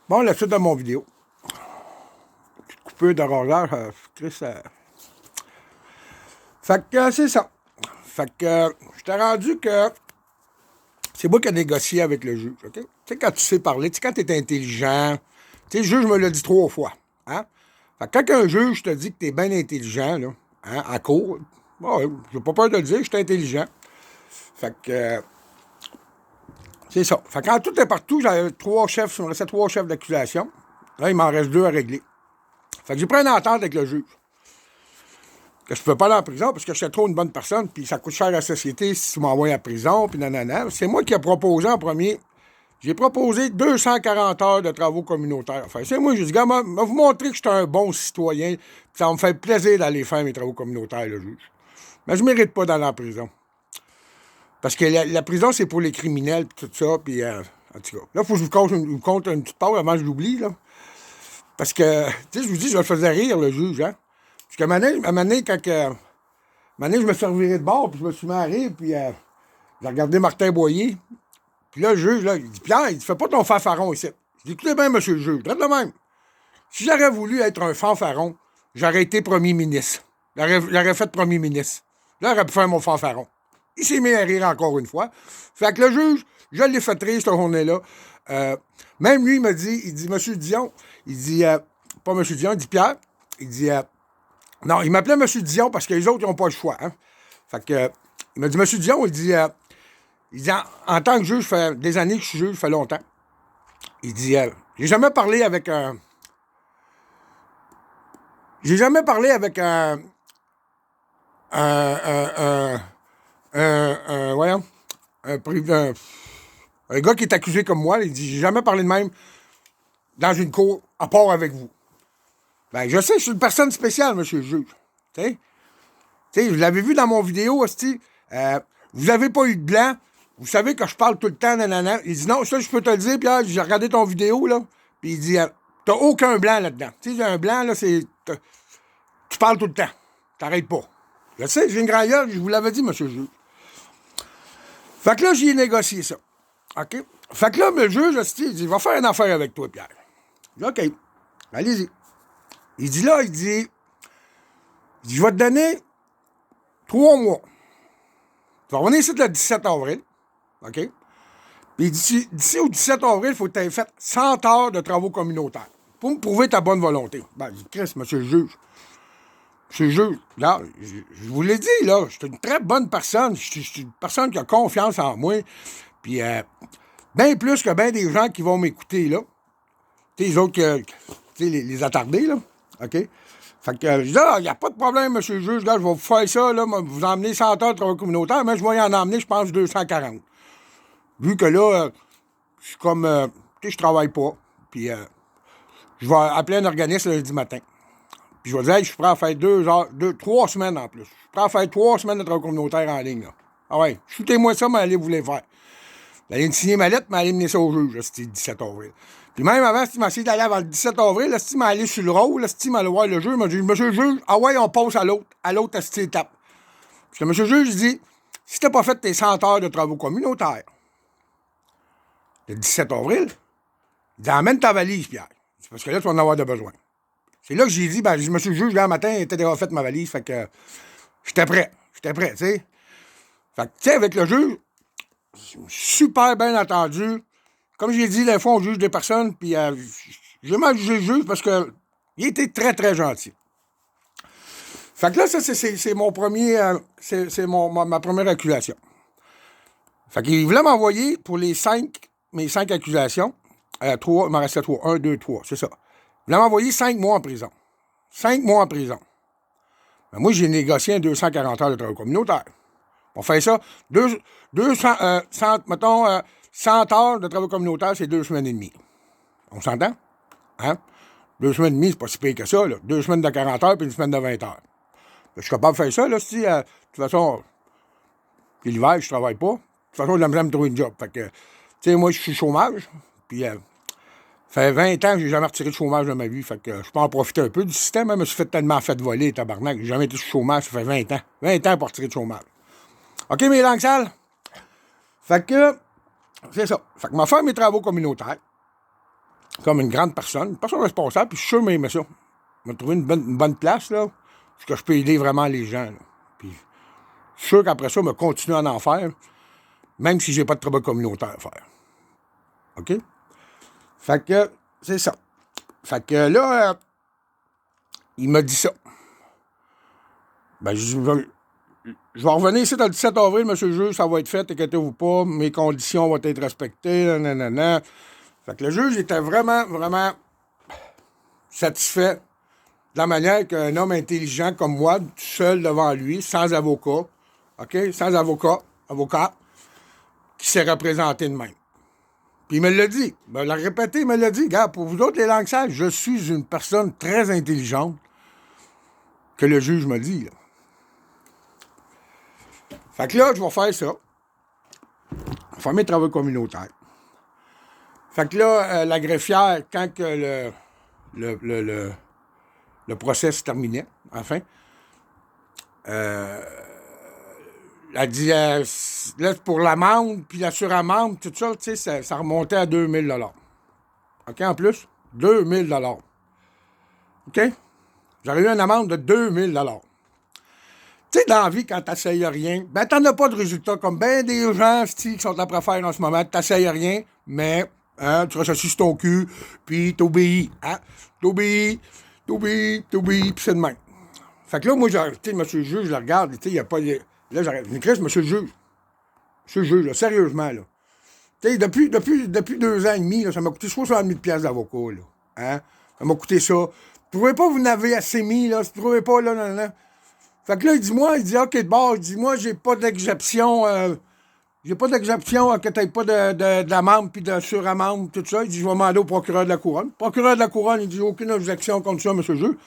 Bon, la suite de mon vidéo. Coupure de rosage, Chris. Fait que c'est ça. Fait que je t'ai rendu que c'est moi qui ai négocié avec le juge, OK? Tu sais, quand tu sais parler, tu sais, quand tu es intelligent, tu sais, le juge me l'a dit 3 fois. Hein? Fait que quand un juge te dit que tu es bien intelligent, là, hein, à court, bon, j'ai pas peur de le dire, je suis intelligent. Fait que c'est ça. Fait que quand tout est partout, j'avais 3 chefs, il me restait 3 chefs d'accusation. Là, il m'en reste 2 à régler. Fait que j'ai pris une entente avec le juge. Que je ne peux pas aller en prison parce que je suis trop une bonne personne, puis ça coûte cher à la société si tu m'envoies en prison, puis nanana. C'est moi qui ai proposé en premier. J'ai proposé 240 heures de travaux communautaires. Enfin, c'est moi, j'ai dit, gars, je vais vous montrer que je suis un bon citoyen, puis ça va me faire plaisir d'aller faire mes travaux communautaires, le juge. Mais je ne mérite pas d'aller en prison. Parce que la prison, c'est pour les criminels, puis tout ça, puis en tout cas. Là, il faut que je vous conte une petite part avant que je l'oublie, là. Parce que, tu sais, je vous dis, je le faisais rire, le juge, hein. Parce qu'à un moment donné, quand je me suis reviré de bord, puis je me suis mis à rire, puis j'ai regardé Martin Boyer. Puis là, le juge, là, il dit, Pierre, il dit, fais pas ton fanfaron ici. Je dis, écoutez bien, monsieur le juge, traite de même. Si j'aurais voulu être un fanfaron, j'aurais été premier ministre. J'aurais fait premier ministre. Là, j'aurais pu faire mon fanfaron. Il s'est mis à rire encore une fois. Fait que le juge, je l'ai fait rire cette journée-là. Même lui, il dit, monsieur Dion, il dit, pas monsieur Dion, il dit, Pierre, il dit, non, il m'appelait monsieur Dion parce que les autres, ils n'ont pas le choix. Hein. Fait que, il m'a dit, monsieur Dion, il dit, en tant que juge, ça fait des années que je suis juge, ça fait longtemps. Il dit, j'ai jamais parlé avec un... J'ai jamais parlé avec voyons, un gars qui est accusé comme moi. Il dit, j'ai jamais parlé de même dans une cour, à part avec vous. Ben, je sais, je suis une personne spéciale, monsieur le juge. Tu sais, vous l'avez vu dans mon vidéo, hostie, vous n'avez pas eu de blanc, vous savez que je parle tout le temps, nanana. Il dit, non, ça, je peux te le dire, Pierre, j'ai regardé ton vidéo, là, puis il dit, t'as aucun blanc là-dedans. Tu sais, un blanc, là, c'est... Tu parles tout le temps. T'arrêtes pas. Je sais, j'ai une grande gueule, je vous l'avais dit, monsieur le juge. Fait que là, j'y ai négocié ça. OK? Fait que là, le juge, il dit, va faire une affaire avec toi, Pierre. Je dis, OK, allez-y. Il dit là, il dit, je vais te donner 3 mois. Tu vas revenir ici le 17 avril. OK? Puis d'ici au 17 avril, il faut que tu aies fait 100 heures de travaux communautaires pour me prouver ta bonne volonté. Ben, je dis, Chris, monsieur le juge. Monsieur le juge, là, je vous l'ai dit, là, je suis une très bonne personne. Je suis une personne qui a confiance en moi. Puis, bien plus que bien des gens qui vont m'écouter, là. Tu sais, les autres, les attardés, là. OK? Fait que, je dis, il n'y a pas de problème, monsieur le juge, là, je vais vous faire ça, là, vous emmener 100 heures de travaux communautaires, mais je vais y en emmener, je pense, 240. Vu que là, je suis comme, tu sais, je travaille pas, puis je vais appeler un organisme le lundi matin. Puis je vais dire, hey, je suis prêt à faire 3 semaines en plus. Je suis prêt à faire 3 semaines de travaux communautaires en ligne, là. Ah ouais, shootez-moi ça, mais allez vous les faire. Allez me signer ma lettre, mais allez mener ça au juge, c'était le 17 avril. Puis même avant, si m'a essayé d'aller avant le 17 avril, si m'a allé sur le rôle, si m'a allé voir le juge, m'a dit, monsieur le juge, ah ouais, on passe à l'autre étape. Parce que monsieur le juge, dit, si t'as pas fait tes 100 heures de travaux communautaires, le 17 avril, il dit, emmène ta valise, Pierre. C'est parce que là, tu vas en avoir de besoin. C'est là que j'ai dit, ben, monsieur le juge, là, matin, il était déjà fait ma valise, fait que j'étais prêt, tu sais. Fait que, tu sais, avec le juge, super bien entendu. Comme j'ai dit, des fois, on juge des personnes, puis j'ai mal jugé le juge parce que il était très, très gentil. Fait que là, ça, c'est mon premier, ma première accusation. Fait qu'il voulait m'envoyer pour mes 5 accusations, 3, il m'en restait 3, 1, 2, 3, c'est ça. Il voulait m'envoyer 5 mois en prison. 5 mois en prison. Mais moi, j'ai négocié un 240 heures de travail communautaire. On fait ça, 100 heures de travail communautaire, c'est 2 semaines et demie. On s'entend? Hein? 2 semaines et demie, c'est pas si pire que ça, là. 2 semaines de 40 heures puis une semaine de 20 heures. Je suis capable de faire ça, là, si, de toute façon, l'hiver, je travaille pas. De toute façon, j'aime me trouver une job. Fait que, tu sais, moi, je suis chômage, puis ça fait 20 ans que j'ai jamais retiré de chômage de ma vie. Fait que je peux en profiter un peu du système. Hein, je me suis fait tellement fait voler, tabarnak. J'ai jamais été sur chômage, ça fait 20 ans. 20 ans pour retirer de chômage. OK, mes langues sales? Fait que, c'est ça. Fait que m'a fait mes travaux communautaires. comme une grande personne responsable, puis je suis sûr qu'il m'aimait ça. Il m'a trouvé une bonne place, là, parce que je peux aider vraiment les gens, là. Puis je suis sûr qu'après ça, il va continuer à en faire, même si j'ai pas de travail communautaire à faire. OK? Fait que, c'est ça. Fait que là, il m'a dit ça. Ben, je vais revenir ici le 17 avril, monsieur le juge, ça va être fait, inquiétez-vous pas, mes conditions vont être respectées, nanana. Fait que le juge était vraiment, vraiment satisfait de la manière qu'un homme intelligent comme moi, seul devant lui, sans avocat, OK? Sans avocat, qui s'est représenté de même. Puis il me l'a dit, il me l'a répété, il me l'a dit, gars, pour vous autres, les langues sages, je suis une personne très intelligente, que le juge m'a dit, là. Fait que là, je vais faire ça. Je vais faire mes travaux communautaires. Fait que là, la greffière, quand que le procès se terminait, enfin, elle dit, là, pour l'amende, puis la suramende, tout ça, tu sais, ça remontait à 2000 $. OK, en plus? 2000 $. OK? J'aurais eu une amende de 2000 $. Tu sais, dans la vie, quand t'essayes rien, ben t'en as pas de résultat, comme ben des gens qui sont après faire en ce moment, t'essayes rien, mais hein, tu restes assis sur ton cul, puis t'obéis, hein? T'obéis, puis c'est de même. Fait que là, moi, tu sais, monsieur le juge, je le regarde, tu sais, il n'y a pas... Là, j'arrête. Je m'écris, monsieur le juge. Monsieur le juge, là, sérieusement, là. Tu sais, depuis 2 ans et demi, là, ça m'a coûté 60 000 $ d'avocat, là. Hein? Ça m'a coûté ça. Vous trouvez pas que vous n'avez assez mis, là? Vous trouvez pas, là, non. Fait que là, il dit, OK, de bord, il dit, moi, j'ai pas d'exception, que t'aies pas d'amende puis de suramende, tout ça. Il dit, je vais demander au procureur de la Couronne. Le procureur de la Couronne, il dit, aucune objection contre ça, monsieur le juge.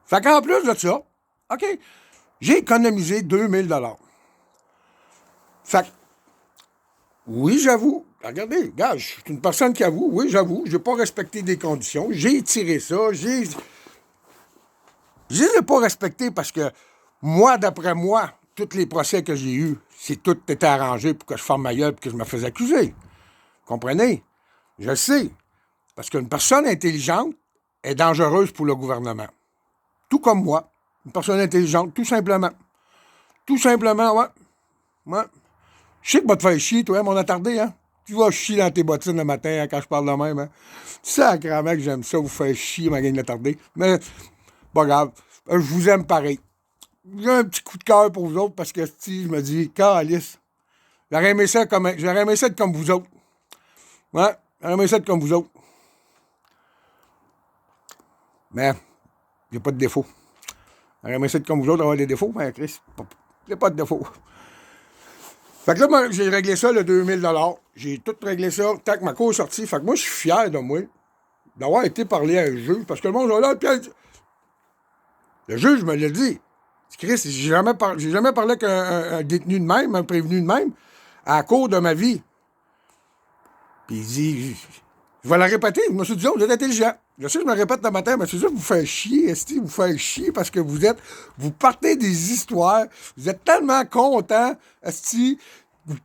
Fait qu'en plus de ça, OK, j'ai économisé 2000 $. Fait que, oui, j'avoue, regardez, gars, je suis une personne qui avoue, oui, j'avoue, j'ai pas respecté des conditions, j'ai tiré ça, je les ai pas respectés parce que, moi, d'après moi, tous les procès que j'ai eus, c'est tout était arrangé pour que je ferme ma gueule et que je me fasse accuser. Comprenez? Je le sais. Parce qu'une personne intelligente est dangereuse pour le gouvernement. Tout comme moi. Une personne intelligente, tout simplement. Tout simplement, ouais. Ouais. Je sais que va te faire chier, toi, mon attardé, hein? Tu vas chier dans tes bottines le matin hein, quand je parle de même, hein? Sacrément que j'aime ça, vous faire chier, ma gang d'attardé. Mais, pas grave. Je vous aime pareil. J'ai un petit coup de cœur pour vous autres parce que si je me dis, calice, j'aurais aimé ça être comme vous autres. Ouais, j'aurais aimé ça être comme vous autres. Mais, j'ai pas de défaut. J'aurais aimé ça être comme vous autres, avoir des défauts, mais Chris, j'ai pas de défaut. Fait que là, moi, j'ai réglé ça, le 2000 $. J'ai tout réglé ça, tant que ma cour est sortie. Fait que moi, je suis fier de moi d'avoir été parler à un juge parce que le monde là, puis le juge me l'a dit. Chris, j'ai jamais parlé avec un détenu de même, un prévenu de même, à la cour de ma vie. Puis il dit, je vais la répéter, je me suis dit, vous êtes intelligent. Je sais que je me répète le matin, mais c'est ça, vous faites chier, esti, vous faites chier parce que vous partez des histoires, vous êtes tellement content, esti, vous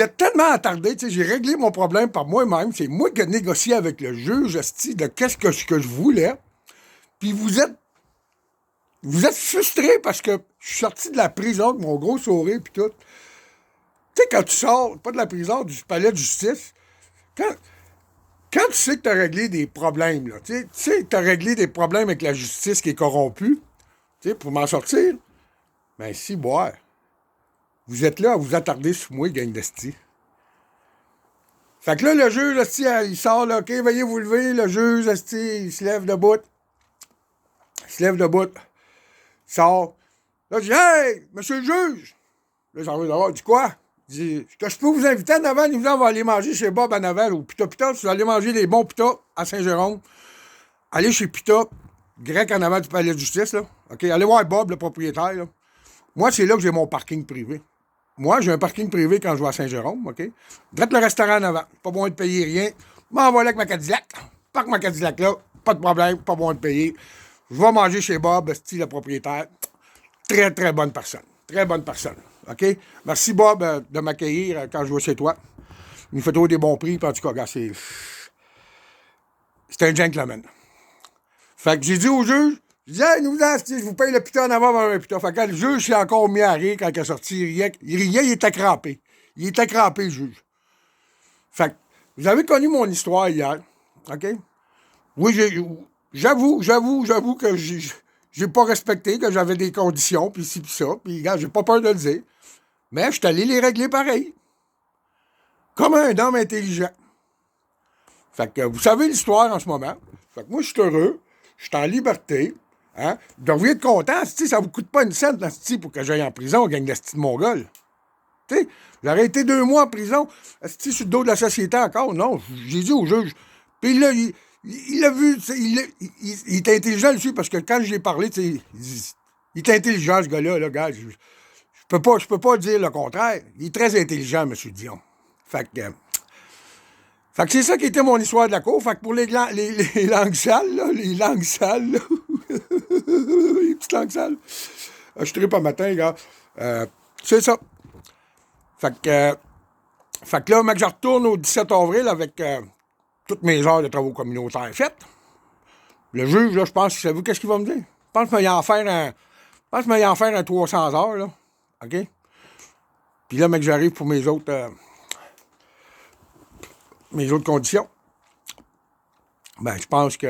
êtes tellement attardé, tu sais, j'ai réglé mon problème par moi-même, c'est moi qui ai négocié avec le juge, esti, de qu'est-ce que je voulais, puis vous êtes frustré parce que je suis sorti de la prison avec mon gros sourire puis tout. Tu sais, quand tu sors, pas de la prison, du palais de justice, quand tu sais que tu as réglé des problèmes, là, tu sais que tu as réglé des problèmes avec la justice qui est corrompue, tu sais, pour m'en sortir, ben si, boire. Vous êtes là à vous attarder sur moi, gang d'esti. Fait que là, le juge, esti, il sort, là, OK, veuillez vous lever, le juge, esti, il se lève debout. Il sort. Là, je dis, hey, monsieur le juge. Là, j'en veux d'avoir, dis quoi? Il dit, est-ce que je peux vous inviter en Naval? On va aller manger chez Bob à Naval, ou Pita Pita, si vous allez manger des bons Pita à Saint-Jérôme. Allez chez Pita, grec en avant du palais de justice, là. OK, allez voir Bob, le propriétaire, là. Moi, c'est là que j'ai mon parking privé. Moi, j'ai un parking privé quand je vais à Saint-Jérôme, OK? Drette le restaurant en avant. Pas besoin de payer rien. M'envoie avec ma Cadillac. Parque ma Cadillac là. Pas de problème, pas besoin de payer. Je vais manger chez Bob, style le propriétaire. Très, très bonne personne. Très bonne personne. OK? Merci, Bob, de m'accueillir quand je vais chez toi. Il me fait toujours des bons prix. Puis en tout cas, regarde, C'est un gentleman. Fait que j'ai dit au juge, je dis, hey, nous, je vous paye le putain en avant vers le putain. Fait que le juge s'est encore mis à rire quand il est sorti. Il riait, il était crampé. Il était crampé, le juge. Fait que, vous avez connu mon histoire hier. OK? Oui, j'avoue que j'ai pas respecté, que j'avais des conditions, puis ci, puis ça. Puis, regarde, j'ai pas peur de le dire. Mais je suis allé les régler pareil. Comme un homme intelligent. Fait que vous savez l'histoire en ce moment. Fait que moi, je suis heureux. Je suis en liberté. Hein? Vous devriez être content. Ça vous coûte pas une scène pour que j'aille en prison, on gagne la petite mongole. T'sais, j'aurais été 2 mois en prison. Sur le dos de la société encore. Non, j'ai dit au juge. Puis là, il a vu, il est intelligent dessus parce que quand je lui ai parlé, il est intelligent, ce gars-là, gars. Je peux pas dire le contraire. Il est très intelligent, M. Dion. Fait que c'est ça qui était mon histoire de la cour. Fait que pour les langues sales, là, les petites langues sales, je tripe pas matin, gars. C'est ça. Fait que là, mec, je retourne au 17 avril avec toutes mes heures de travaux communautaires faites. Le juge, là, je pense, savez-vous qu'est-ce qu'il va me dire? Je pense qu'il va y en faire un 300 heures, là. OK? Puis là, mec, j'arrive pour mes autres conditions. Ben, je pense qu'il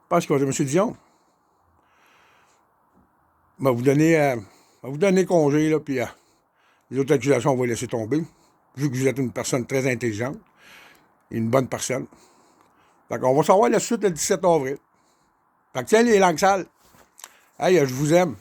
va dire, M. Dion, va vous donner congé, là, puis les autres accusations, on va les laisser tomber, vu que vous êtes une personne très intelligente et une bonne personne. Fait qu'on va savoir la suite le 17 avril. Fait que tiens, les langues sales, hey, je vous aime.